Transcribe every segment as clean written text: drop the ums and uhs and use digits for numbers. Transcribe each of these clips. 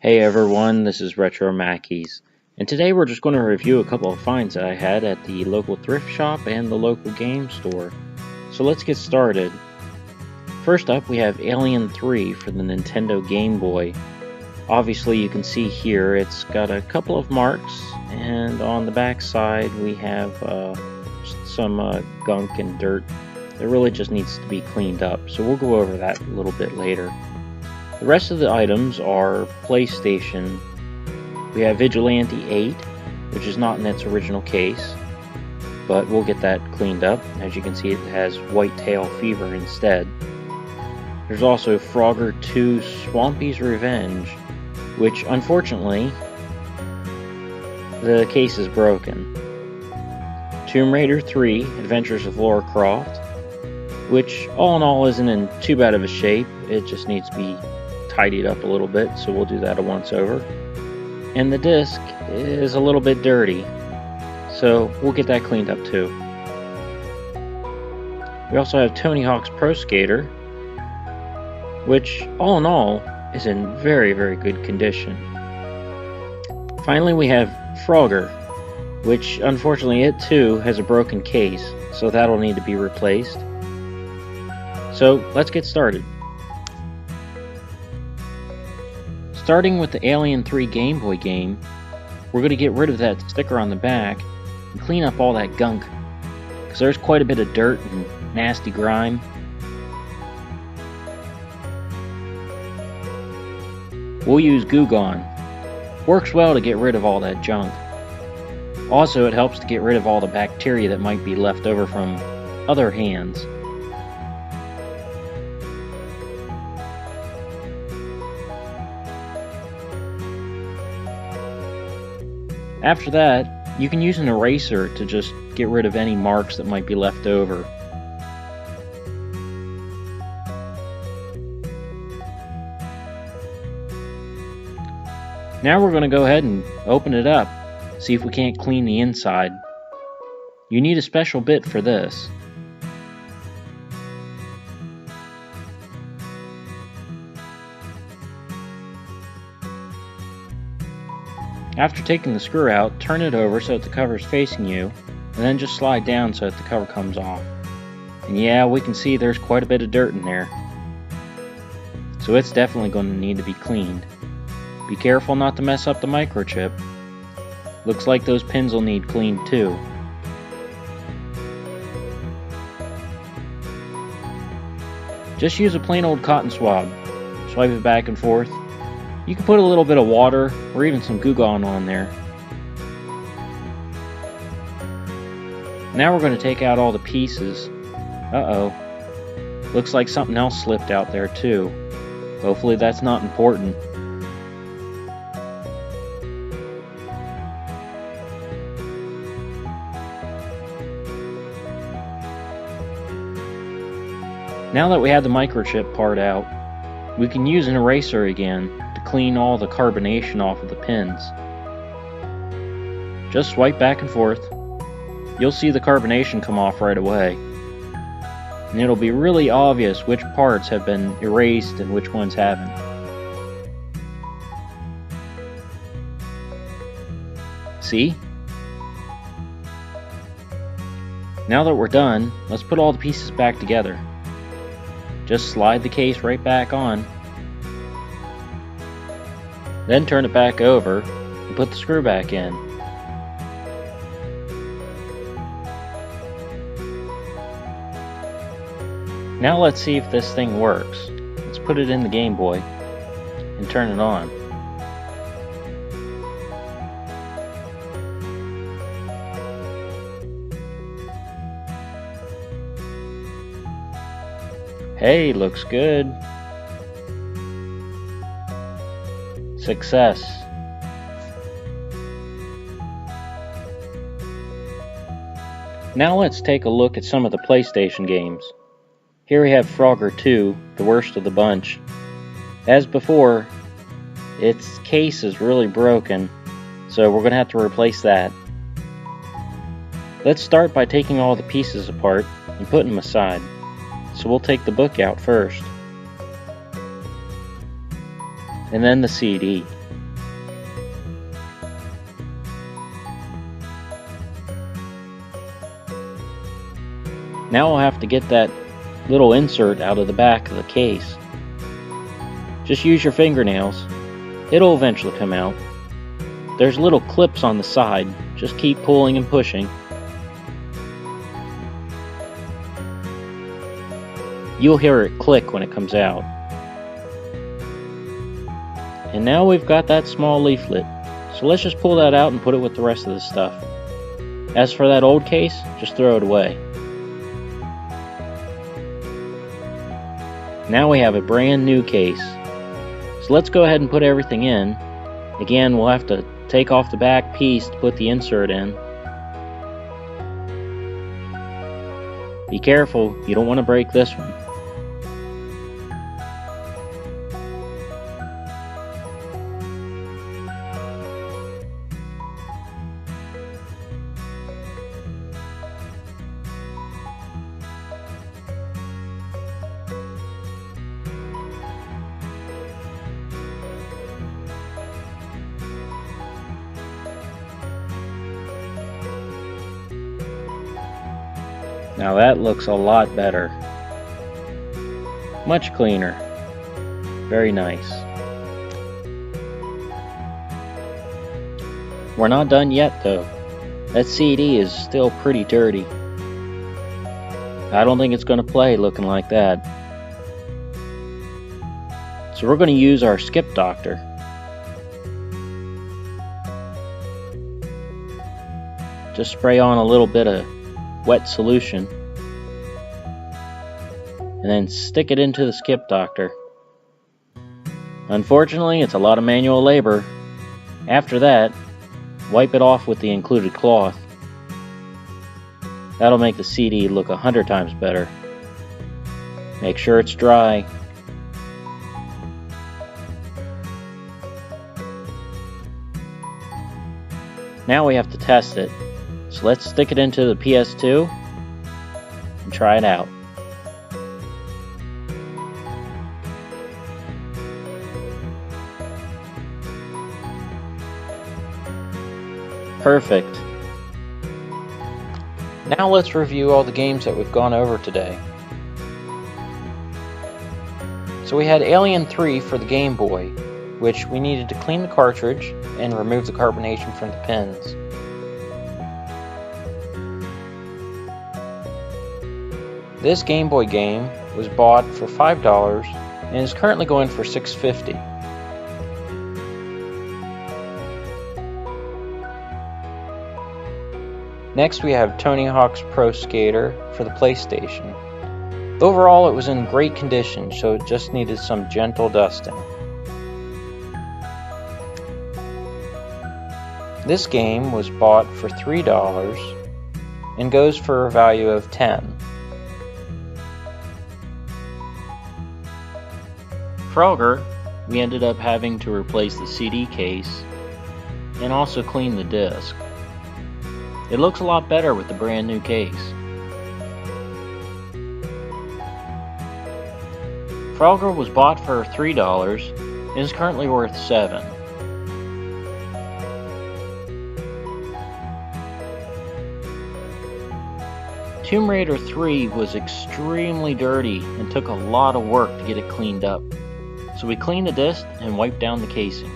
Hey everyone, this is RetroMackiees, and today we're just going to review a couple of finds that I had at the local thrift shop and the local game store. So let's get started. First up, we have Alien 3 for the Nintendo Game Boy. Obviously you can see here it's got a couple of marks, and on the back side we have some gunk and dirt. It really just needs to be cleaned up, so we'll go over that a little bit later. The rest of the items are PlayStation. We have Vigilante 8, which is not in its original case, but we'll get that cleaned up. As you can see, it has Whitetail Fever instead. There's also Frogger 2 Swampy's Revenge, which unfortunately, the case is broken. Tomb Raider 3 Adventures of Lara Croft, which all in all isn't in too bad of a shape. It just needs to be tidied up a little bit, so we'll do that a once over. And the disc is a little bit dirty, so we'll get that cleaned up too. We also have Tony Hawk's Pro Skater, which all in all is in very, very good condition. Finally, we have Frogger, which unfortunately it too has a broken case, so that'll need to be replaced. So let's get started. Starting with the Alien 3 Game Boy game, we're going to get rid of that sticker on the back and clean up all that gunk, because there's quite a bit of dirt and nasty grime. We'll use Goo Gone. Works well to get rid of all that junk. Also, it helps to get rid of all the bacteria that might be left over from other hands. After that, you can use an eraser to just get rid of any marks that might be left over. Now we're going to go ahead and open it up, see if we can't clean the inside. You need a special bit for this. After taking the screw out, turn it over so that the cover is facing you, and then just slide down so that the cover comes off. And yeah, we can see there's quite a bit of dirt in there, so it's definitely going to need to be cleaned. Be careful not to mess up the microchip. Looks like those pins will need cleaned too. Just use a plain old cotton swab. Swipe it back and forth. You can put a little bit of water or even some Goo Gone on there. Now we're going to take out all the pieces. Uh-oh. Looks like something else slipped out there too. Hopefully that's not important. Now that we have the microchip part out, we can use an eraser again to clean all the carbonation off of the pins. Just swipe back and forth. You'll see the carbonation come off right away. And it'll be really obvious which parts have been erased and which ones haven't. See? Now that we're done, let's put all the pieces back together. Just slide the case right back on. Then turn it back over and put the screw back in. Now let's see if this thing works. Let's put it in the Game Boy and turn it on. Hey, looks good. Success. Now let's take a look at some of the PlayStation games. Here we have Frogger 2, the worst of the bunch. As before, its case is really broken, so we're going to have to replace that. Let's start by taking all the pieces apart and putting them aside. So we'll take the book out first. and then the CD. Now we'll have to get that little insert out of the back of the case. Just use your fingernails. It'll eventually come out. There's little clips on the side. Just keep pulling and pushing. You'll hear it click when it comes out. And now we've got that small leaflet. So let's just pull that out and put it with the rest of the stuff. As for that old case, just throw it away. Now we have a brand new case. So let's go ahead and put everything in. Again, we'll have to take off the back piece to put the insert in. Be careful, you don't want to break this one. Now that looks a lot better. Much cleaner. Very nice. We're not done yet though. That CD is still pretty dirty. I don't think it's going to play looking like that. So we're going to use our skip doctor. Just spray on a little bit of wet solution and then stick it into the skip doctor. Unfortunately, it's a lot of manual labor. After that, wipe it off with the included cloth. That'll make the CD look 100 times better. Make sure it's dry. Now we have to test it. So let's stick it into the PS2 and try it out. Perfect. Now let's review all the games that we've gone over today. So we had Alien 3 for the Game Boy, which we needed to clean the cartridge and remove the carbonation from the pins. This Game Boy game was bought for $5 and is currently going for $6.50. Next we have Tony Hawk's Pro Skater for the PlayStation. Overall it was in great condition, so it just needed some gentle dusting. This game was bought for $3 and goes for a value of $10. Frogger, we ended up having to replace the CD case and also clean the disc. It looks a lot better with the brand new case. Frogger was bought for $3 and is currently worth $7. Tomb Raider 3 was extremely dirty and took a lot of work to get it cleaned up. So we cleaned the disc and wiped down the casing.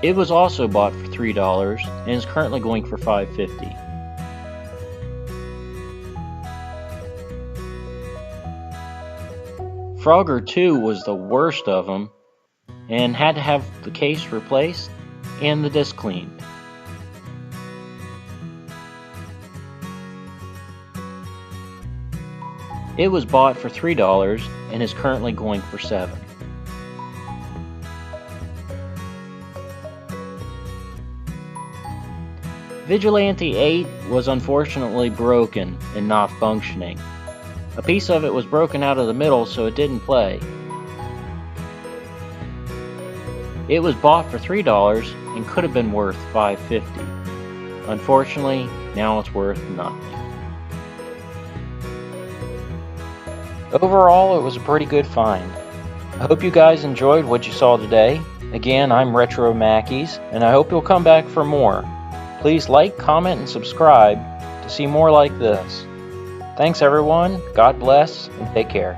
It was also bought for $3 and is currently going for $5.50. Frogger 2 was the worst of them and had to have the case replaced and the disc cleaned. It was bought for $3 and is currently going for $7. Vigilante 8 was unfortunately broken and not functioning. A piece of it was broken out of the middle, so it didn't play. It was bought for $3 and could have been worth $5.50. Unfortunately, now it's worth nothing. Overall, it was a pretty good find. I hope you guys enjoyed what you saw today. Again, I'm RetroMackiees, and I hope you'll come back for more. Please like, comment, and subscribe to to see more like this. Thanks everyone, God bless, and take care.